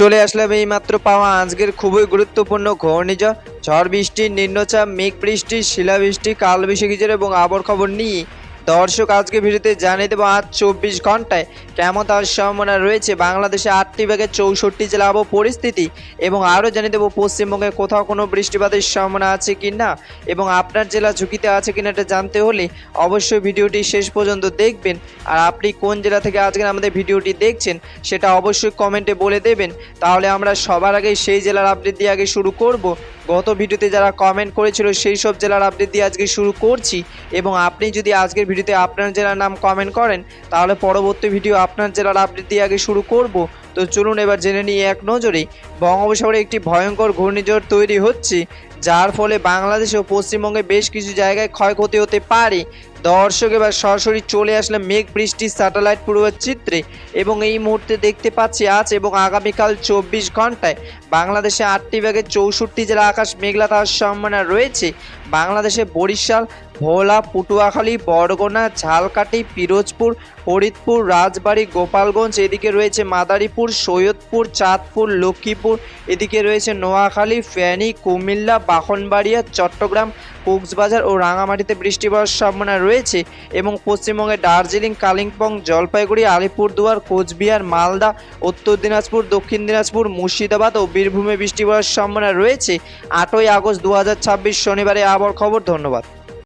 চলে আসলাম এই মাত্র পাওয়া আজকের খুবই গুরুত্বপূর্ণ ঘূর্ণিঝড় ঝড় বৃষ্টি, নিম্নচাপ, মেঘ বৃষ্টি, শিলাবৃষ্টি, কালবৈশাখী ঝড় এবং আবহাওয়ার খবর নিয়ে দর্শক আজকে ভিডিওতে জানিয়ে দেবো আজ 24 ঘন্টায় কেমন তার সম্ভাবনা রয়েছে বাংলাদেশে 8টি ভাগে 64 জেলা আবহাওয়া পরিস্থিতি এবং আরও জানিয়ে দেবো পশ্চিমবঙ্গে কোথাও কোনো বৃষ্টিপাতের সম্ভাবনা আছে কি না এবং আপনার জেলা ঝুঁকিতে আছে কিনা এটা জানতে হলে অবশ্যই ভিডিওটি শেষ পর্যন্ত দেখবেন। আর আপনি কোন জেলা থেকে আজকে আমাদের ভিডিওটি দেখছেন সেটা অবশ্যই কমেন্টে বলে দেবেন, তাহলে আমরা সবার আগে সেই জেলার আপডেট দিয়ে আগে শুরু করব। গত ভিডিওতে যারা কমেন্ট করেছিল সেই সব জেলার আপডেট দিয়ে আজকে শুরু করছি এবং আপনি যদি আজকের ভিডিওতে আপনার জেলার নাম কমেন্ট করেন তাহলে পরবর্তী ভিডিও আপনার জেলার আপডেট দিয়ে আগে শুরু করব। তো চলুন এবার জেনে নিই এক নজরে বঙ্গোপসাগরে একটি ভয়ঙ্কর ঘূর্ণিঝড় তৈরি হচ্ছে, যার ফলে বাংলাদেশ ও পশ্চিমবঙ্গে বেশ কিছু জায়গায় ক্ষয়ক্ষতি হতে পারে। দর্শক এবার সরাসরি চলে আসলে মেঘ বৃষ্টির স্যাটেলাইট পূর্বের চিত্রে এবং এই মুহূর্তে দেখতে পাচ্ছি আজ এবং আগামীকাল 24 ঘন্টায় বাংলাদেশে 8টি ভাগে 64 জেলা আকাশ মেঘলা থাকার সম্ভাবনা রয়েছে। বাংলাদেশে বরিশাল, ভোলা, পটুয়াখালী, বরগুনা, ঝালকাঠি, পিরোজপুর, ফরিদপুর, রাজবাড়ী, গোপালগঞ্জ, এদিকে রয়েছে মাদারীপুর, সৈয়দপুর, চাঁদপুর, লক্ষ্মীপুর, এদিকে রয়েছে নোয়াখালী, ফেনী, কুমিল্লা, ব্রাহ্মণবাড়িয়া, চট্টগ্রাম, কক্সবাজার ও রাঙামাটিতে বৃষ্টি পড়ার সম্ভাবনা রয়েছে এবং পশ্চিমবঙ্গে দার্জিলিং, কালিম্পং, জলপাইগুড়ি, আলিপুরদুয়ার, কোচবিহার, মালদা, উত্তর দিনাজপুর, দক্ষিণ দিনাজপুর, মুর্শিদাবাদ ও বীরভূমে বৃষ্টি পড়ার সম্ভাবনা রয়েছে। 8ই আগস্ট 2026 শনিবারে আবহাওয়ার খবর। ধন্যবাদ।